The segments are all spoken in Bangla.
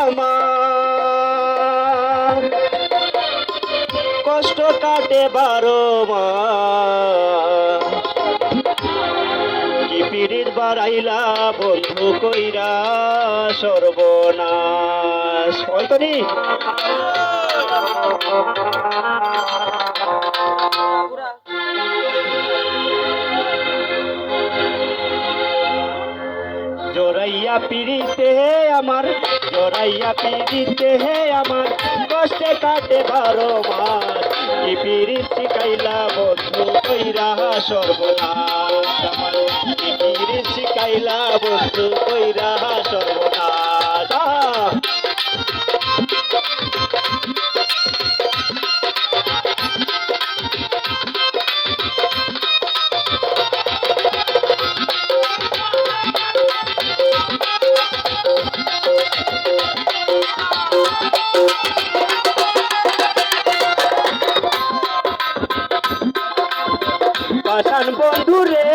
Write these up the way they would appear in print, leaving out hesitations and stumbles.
আমার কষ্ট কাটে 12 মাস কি পিরিত বাড়াইলা বন্ধু কইরা সর্বনাশ হয়তনি জোরাইয়া পিড়িতে আমার জোরাইয়া পিড়িতে আমার কষ্টে কাটে 12 মাস কি পিড়িত শিখাইলা বন্ধু কইরা সর্বনাশ আমার কি পিড়িত শিখাইলা বন্ধু কইরা সর্বনাশ পাশান বন্ধু রে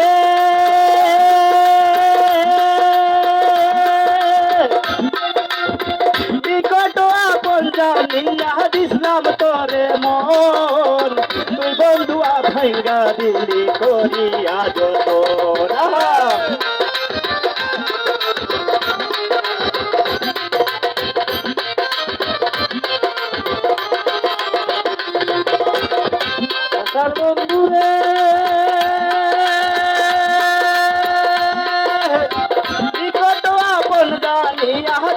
নিকট আপন জানিয়া দিসলাম তোরে মন তুই বন্ধু ভাঙ্গা দিলি করিয়া যতন বন্ধু রে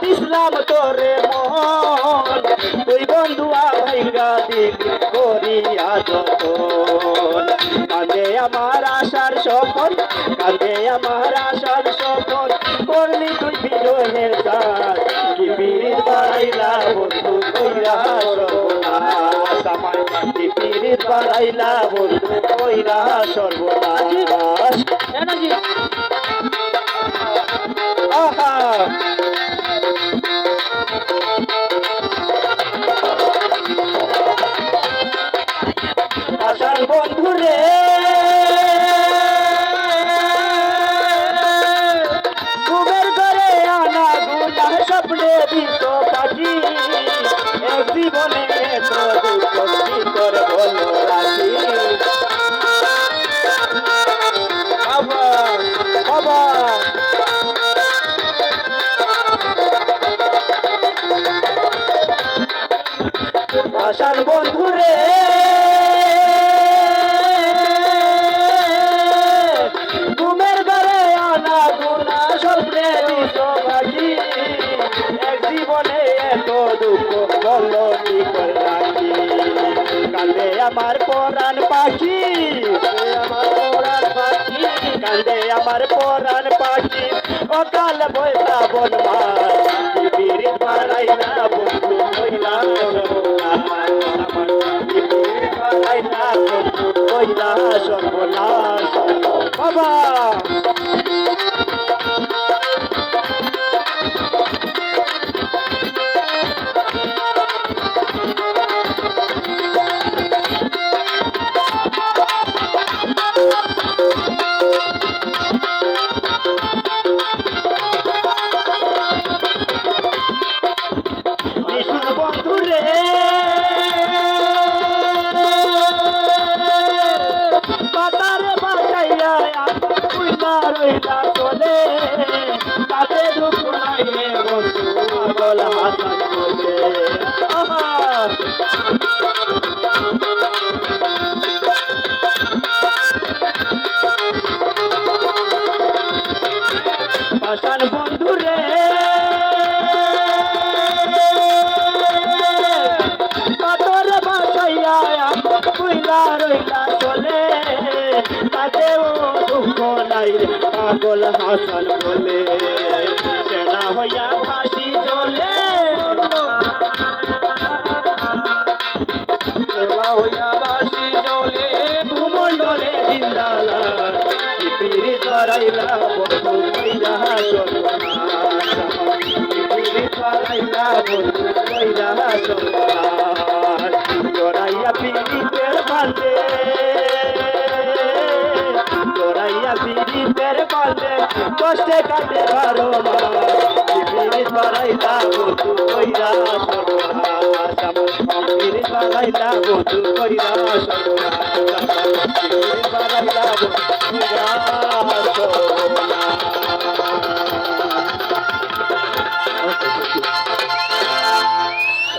দিসলাম তোরে মন তুই বন্ধুয়া ভাইগা দিলি করিয়া যতন কাঁদে আমার আশার সফল কাঁদে আমার আশার সফল করলি তুই বিরহের গান কি পিরিত বাড়াইলা বন্ধু কইরা সর্বনাশ আমার কি পিরিত বাড়াইলা বন্ধু কইরা সর্বনাশ আহা আশার বন্ধু রে ঘুমের ঘরে আনা গুনা স্বপ্নে দিত পাখি এক জীবনে এত দুঃখ কি করে বলো রাখি বাবা বাবা আশার বন্ধু রে ঘুমের ঘরে আনা গুনা স্বপ্নে দিত পাখি এক জীবনে এত দুঃখ বলো কি করে রাখি কান্দে আমার পরাণ পাখি আমার পরাণ পাখি কান্দে আমার পরাণ পাখি অকাল বৈশা বনমা কি পিরিত বাড়াইলা বন্ধু কইলা সর্বনাশ বাবা বন্ধু রে বাতারে বাসাইয়া রইলা চলে তাতে দুঃখ নাই রে বন্ধু পাগল হাসান বলে পাশান বন্ধু রে বাতারে বাসাইয়া রইলা চলে তাতেও দুঃখ নাই রে পাগল হাসান বলে সেনা হইয়া ফাঁসি চলে সেনা হইয়া ফাঁসি চলে ভূমণ্ডলে জিন্দালা পিরিত বাড়াইলা বন্ধু কইরা সর্বনাশ পিরিত বাড়াইলা বন্ধু কইরা সর্বনাশ জড়াইয়া পিরিতের বাঁধে জড়াইয়া পিরিতের বাঁধে কষ্টে কাটে 12 মাস পিরিত বাড়াইলা বন্ধু কইরা সর্বনাশ আমার পীর বানাইলা বন্ধু কইরা সর্বনাশ আমার পীর বানাইলা বন্ধু কইরা সর্বনাশ